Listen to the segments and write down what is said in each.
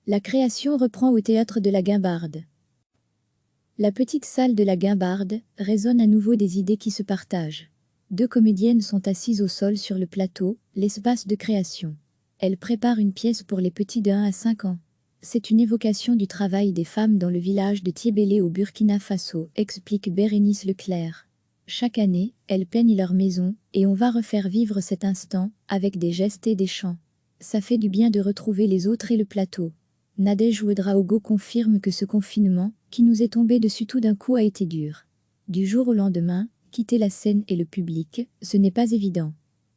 La création reprend au théâtre de la Guimbarde. La petite salle de la Guimbarde résonne à nouveau des idées qui se partagent. Deux comédiennes sont assises au sol sur le plateau, l'espace de création. Elles préparent une pièce pour les petits de 1 à 5 ans. C'est une évocation du travail des femmes dans le village de Tiébélé au Burkina Faso, explique Bérénice Leclerc. Chaque année, elles peignent leur maison, et on va refaire vivre cet instant, avec des gestes et des chants. Ça fait du bien de retrouver les autres et le plateau. Nadège Ouedraogo confirme que ce confinement, qui nous est tombé dessus tout d'un coup, a été dur. Du jour au lendemain, quitter la scène et le public, ce n'est pas évident.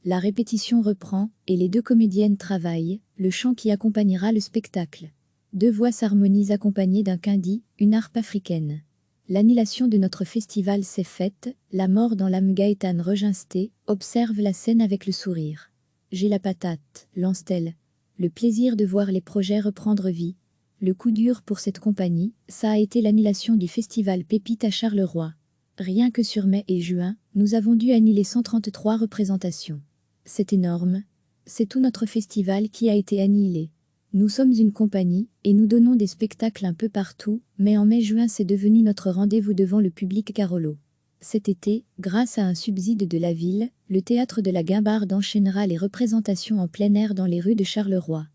La répétition reprend, et les deux comédiennes travaillent, le chant qui accompagnera le spectacle. Deux voix s'harmonisent accompagnées d'un kindi, une harpe africaine. L'annulation de notre festival s'est faite, la mort dans l'âme. Gaëtane Reginsté observe la scène avec le sourire. J'ai la patate, lance-t-elle. Le plaisir de voir les projets reprendre vie. Le coup dur pour cette compagnie, ça a été l'annulation du festival Pépite à Charleroi. Rien que sur mai et juin, nous avons dû annuler 133 représentations. C'est énorme. C'est tout notre festival qui a été annihilé. Nous sommes une compagnie, et nous donnons des spectacles un peu partout, mais en mai-juin c'est devenu notre rendez-vous devant le public Carolo. Cet été, grâce à un subside de la ville, le théâtre de la Guimbarde enchaînera les représentations en plein air dans les rues de Charleroi.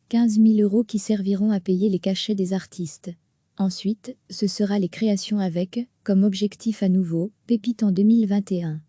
15 000 € qui serviront à payer les cachets des artistes. Ensuite, ce sera les créations avec, comme objectif à nouveau, Pépite en 2021.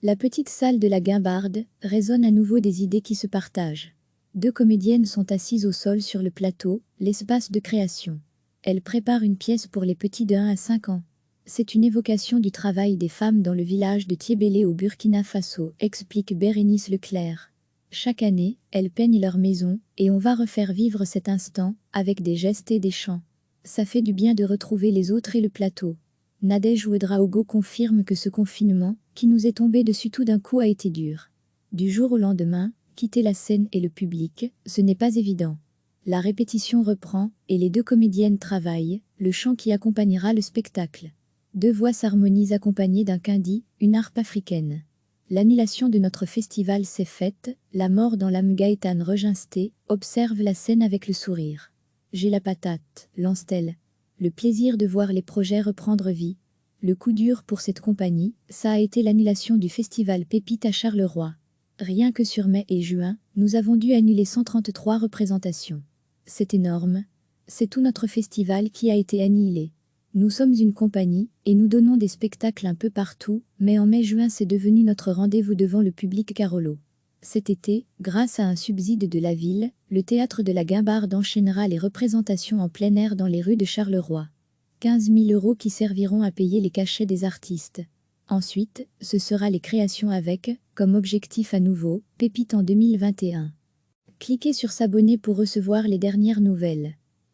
La petite salle de la Guimbarde résonne à nouveau des idées qui se partagent. Deux comédiennes sont assises au sol sur le plateau, l'espace de création. Elles préparent une pièce pour les petits de 1 à 5 ans. C'est une évocation du travail des femmes dans le village de Tiébélé au Burkina Faso, explique Bérénice Leclerc. Chaque année, elles peignent leur maison, et on va refaire vivre cet instant, avec des gestes et des chants. Ça fait du bien de retrouver les autres et le plateau. Nadège Ouedraogo confirme que ce confinement, qui nous est tombé dessus tout d'un coup, a été dur. Du jour au lendemain, quitter la scène et le public, ce n'est pas évident. La répétition reprend, et les deux comédiennes travaillent, le chant qui accompagnera le spectacle. Deux voix s'harmonisent accompagnées d'un kindi, une harpe africaine. L'annulation de notre festival s'est faite, la mort dans l'âme. Gaëtane Reginsté observe la scène avec le sourire. J'ai la patate, lance-t-elle. Le plaisir de voir les projets reprendre vie. Le coup dur pour cette compagnie, ça a été l'annulation du festival Pépite à Charleroi. Rien que sur mai et juin, nous avons dû annuler 133 représentations. C'est énorme. C'est tout notre festival qui a été annihilé. Nous sommes une compagnie, et nous donnons des spectacles un peu partout, mais en mai-juin c'est devenu notre rendez-vous devant le public Carolo. Cet été, grâce à un subside de la ville, le théâtre de la Guimbarde enchaînera les représentations en plein air dans les rues de Charleroi. 15 000 € qui serviront à payer les cachets des artistes. Ensuite, ce sera les créations avec, comme objectif à nouveau, Pépite en 2021. Cliquez sur s'abonner pour recevoir les dernières nouvelles.